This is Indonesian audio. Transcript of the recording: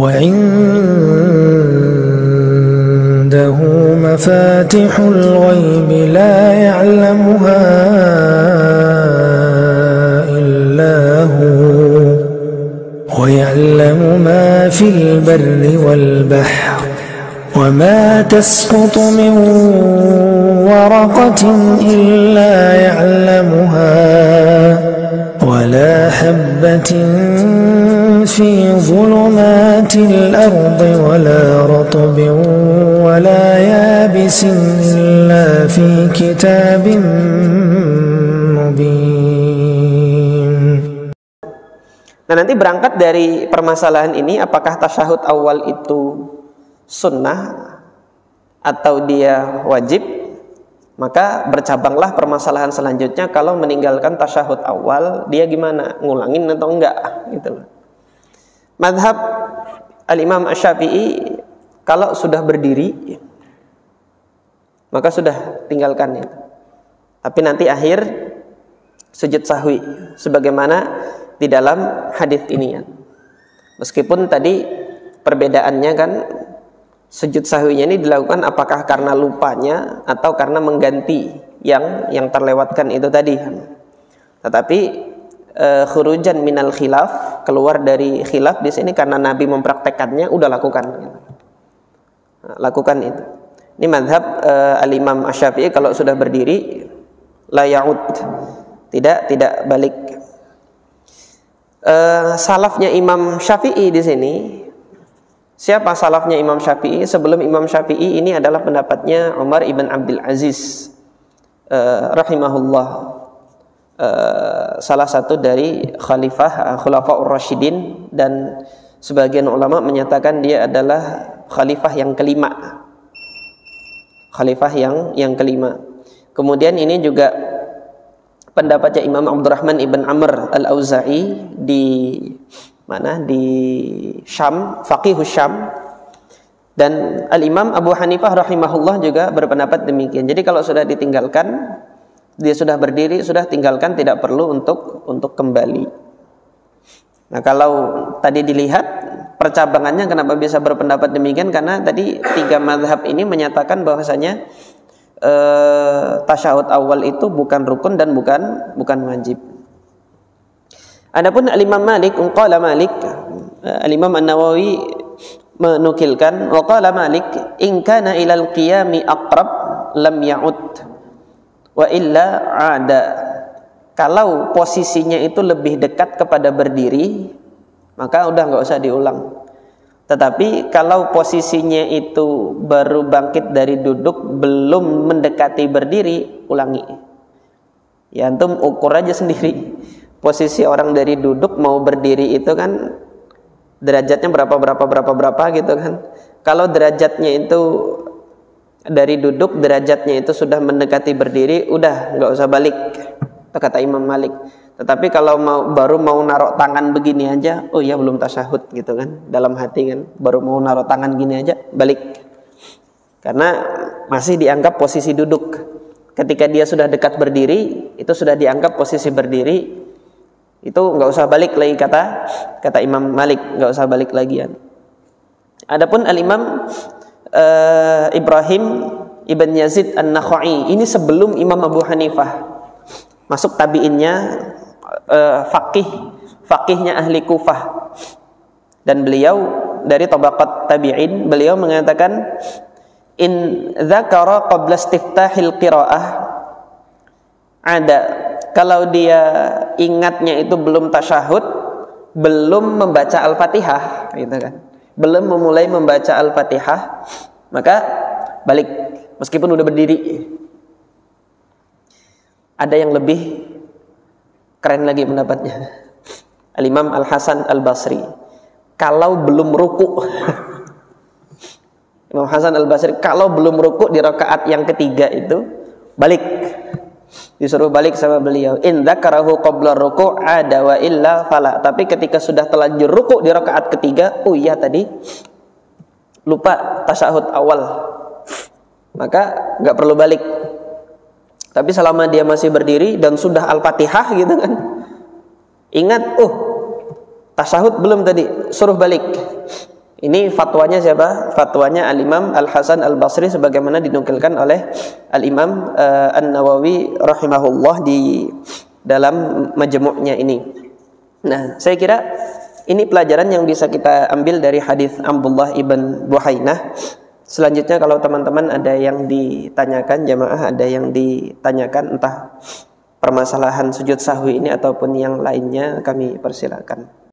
وعنده مفاتح الغيب لا يعلمها إلا هو ويعلم ما في البر والبحر وما تسقط من ورقة إلا يعلمها ولا حبة في ظلمات الأرض ولا رطب ولا يابس إلا في كتاب مبين. Nah, nanti berangkat dari permasalahan ini, apakah tasyahud awal itu sunnah atau dia wajib, maka bercabanglah permasalahan selanjutnya. Kalau meninggalkan tasyahud awal, dia gimana? Ngulangin atau enggak? Gitu. Madhab al-Imam Asy-Syafi'i, kalau sudah berdiri, maka sudah tinggalkan itu. Tapi nanti akhir sujud sahwi, sebagaimana di dalam hadis ini ya. Meskipun tadi perbedaannya kan, sujud sahwinya ini dilakukan apakah karena lupanya atau karena mengganti yang terlewatkan itu tadi. Tetapi khurujan minal khilaf, keluar dari khilaf di sini karena Nabi mempraktekannya, udah lakukan. Lakukan itu. Ini mazhab al-Imam Asy-Syafi'i, kalau sudah berdiri la ya'ud, tidak balik. Salafnya Imam Syafi'i di sini, siapa salafnya Imam Syafi'i? Sebelum Imam Syafi'i ini adalah pendapatnya Umar ibn Abdul Aziz rahimahullah, salah satu dari Khulafaur Rasyidin, dan sebagian ulama menyatakan dia adalah khalifah yang kelima. Khalifah yang kelima. Kemudian ini juga pendapatnya Imam Abdurrahman ibn Amr al-Auza'i di mana, di Syam, faqihus Syam, dan al-Imam Abu Hanifah rahimahullah juga berpendapat demikian. Jadi kalau sudah ditinggalkan, dia sudah berdiri, sudah tinggalkan, tidak perlu untuk kembali. Nah, kalau tadi dilihat percabangannya kenapa bisa berpendapat demikian, karena tadi tiga mazhab ini menyatakan bahwasanya tasyahud awal itu bukan rukun dan bukan wajib. Adapun al-Imam Malik, qala Malik, al-Imam An-Nawawi menukilkan, wa qala Malik, in kana ilal qiyami aqrab lam ya'ud wa illa 'ada. Kalau posisinya itu lebih dekat kepada berdiri, maka udah enggak usah diulang. Tetapi kalau posisinya itu baru bangkit dari duduk, belum mendekati berdiri, ulangi. Ya, antum ukur aja sendiri. Posisi orang dari duduk mau berdiri itu kan derajatnya berapa gitu kan. Kalau derajatnya itu dari duduk, derajatnya itu sudah mendekati berdiri, udah nggak usah balik, kata Imam Malik. Tetapi kalau baru mau naruh tangan begini aja, oh ya belum tasyahud gitu kan, dalam hati kan, baru mau naruh tangan gini aja, balik. Karena masih dianggap posisi duduk. Ketika dia sudah dekat berdiri, itu sudah dianggap posisi berdiri, itu nggak usah balik lagi, kata Imam Malik, nggak usah balik lagi. Adapun al-Imam Ibrahim ibn Yazid An-Nakhai, ini sebelum Imam Abu Hanifah, masuk tabi'innya, faqihnya ahli Kufah, dan beliau dari tabaqat tabi'in, beliau mengatakan, in dzakara qabla istiftahil qiraah ada, kalau dia ingatnya itu belum tasyahud, belum membaca Al-Fatihah gitu kan, belum memulai membaca Al-Fatihah, maka balik meskipun udah berdiri. Ada yang lebih keren lagi pendapatnya, Al-Imam Al-Hasan Al-Basri, kalau belum ruku Imam Hasan Al-Basri kalau belum ruku di rakaat yang ketiga itu balik, disuruh balik sama beliau, in dzakarahu qabla ruku' ada wa illa fala. Tapi ketika sudah terlanjur ruku' di rakaat ketiga, oh iya tadi lupa tasyahud awal, maka enggak perlu balik. Tapi selama dia masih berdiri dan sudah Al-Fatihah gitu kan, ingat, tasyahud belum tadi, suruh balik. Ini fatwanya siapa? Fatwanya Al-Imam Al-Hasan Al-Basri sebagaimana dinukilkan oleh Al-Imam An-Nawawi rahimahullah di dalam majmu'nya ini. Nah, saya kira ini pelajaran yang bisa kita ambil dari hadis Abdullah ibn Buhainah. Selanjutnya kalau teman-teman ada yang ditanyakan, jamaah ada yang ditanyakan entah permasalahan sujud sahwi ini ataupun yang lainnya, kami persilakan.